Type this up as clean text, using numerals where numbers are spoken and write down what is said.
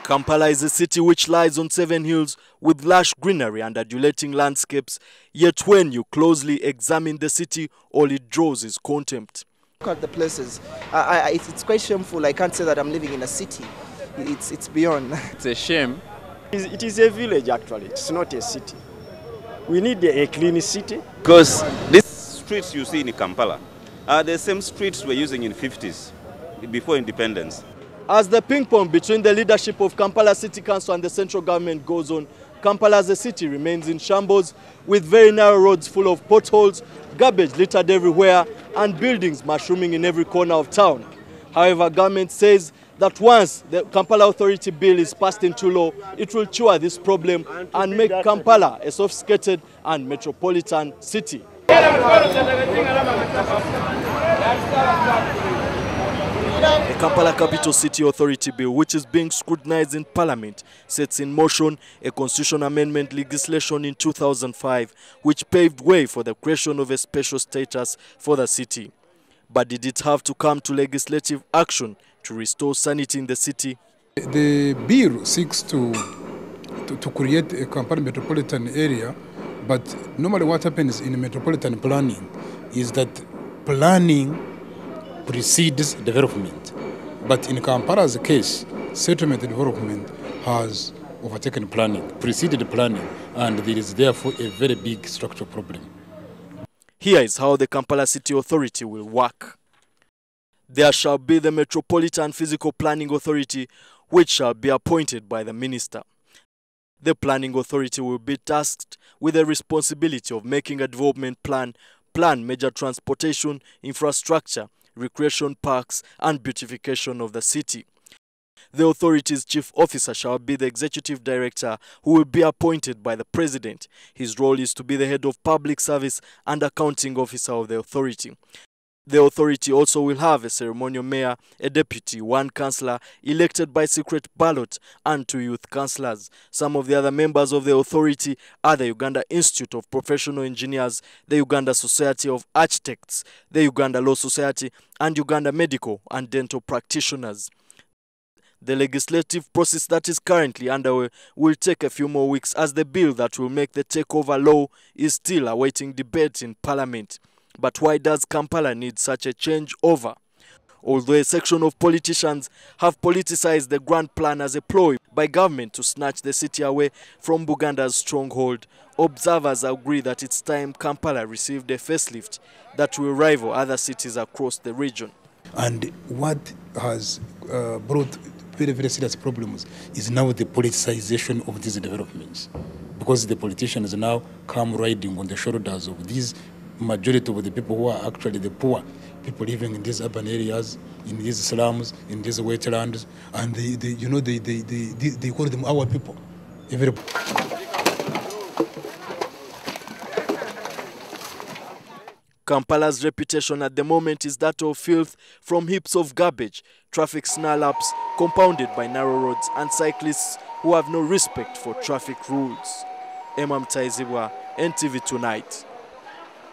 Kampala is a city which lies on 7 hills with lush greenery and undulating landscapes, yet when you closely examine the city, all it draws is contempt. Look at the places. It's quite shameful. I can't say that I'm living in a city. It's beyond. It's a shame. It is a village actually, it's not a city. We need a clean city. Because these streets you see in Kampala are the same streets we're using in the 50s, before independence. As the ping pong between the leadership of Kampala City Council and the central government goes on, Kampala as a city remains in shambles with very narrow roads full of potholes, garbage littered everywhere and buildings mushrooming in every corner of town. However, government says that once the Kampala Authority Bill is passed into law, it will cure this problem and make Kampala a sophisticated and metropolitan city. The Kampala Capital City Authority Bill, which is being scrutinized in Parliament, sets in motion a constitutional amendment legislation in 2005, which paved way for the creation of a special status for the city. But did it have to come to legislative action to restore sanity in the city? The bill seeks to create a Kampala metropolitan area, but normally what happens in metropolitan planning is that planning precedes development. But in Kampala's case, settlement development has overtaken planning, preceded planning, and there is therefore a very big structural problem. Here is how the Kampala City Authority will work. There shall be the Metropolitan Physical Planning Authority, which shall be appointed by the minister. The Planning Authority will be tasked with the responsibility of making a development plan major transportation, infrastructure, recreation parks and beautification of the city. The authority's chief officer shall be the executive director, who will be appointed by the president. His role is to be the head of public service and accounting officer of the authority. The authority also will have a ceremonial mayor, a deputy, 1 councillor elected by secret ballot, and 2 youth councillors. Some of the other members of the authority are the Uganda Institute of Professional Engineers, the Uganda Society of Architects, the Uganda Law Society, and Uganda Medical and Dental Practitioners. The legislative process that is currently underway will take a few more weeks, as the bill that will make the takeover law is still awaiting debate in Parliament. But why does Kampala need such a changeover? Although a section of politicians have politicized the grand plan as a ploy by government to snatch the city away from Buganda's stronghold, observers agree that it's time Kampala received a facelift that will rival other cities across the region. And what has brought very, very serious problems is now the politicization of these developments. Because the politicians now come riding on the shoulders of these majority of the people who are actually the poor people living in these urban areas, in these slums, in these wetlands, and they call them our people. Kampala's reputation at the moment is that of filth from heaps of garbage, traffic snarl-ups compounded by narrow roads, and cyclists who have no respect for traffic rules. Ntege, NTV Tonight.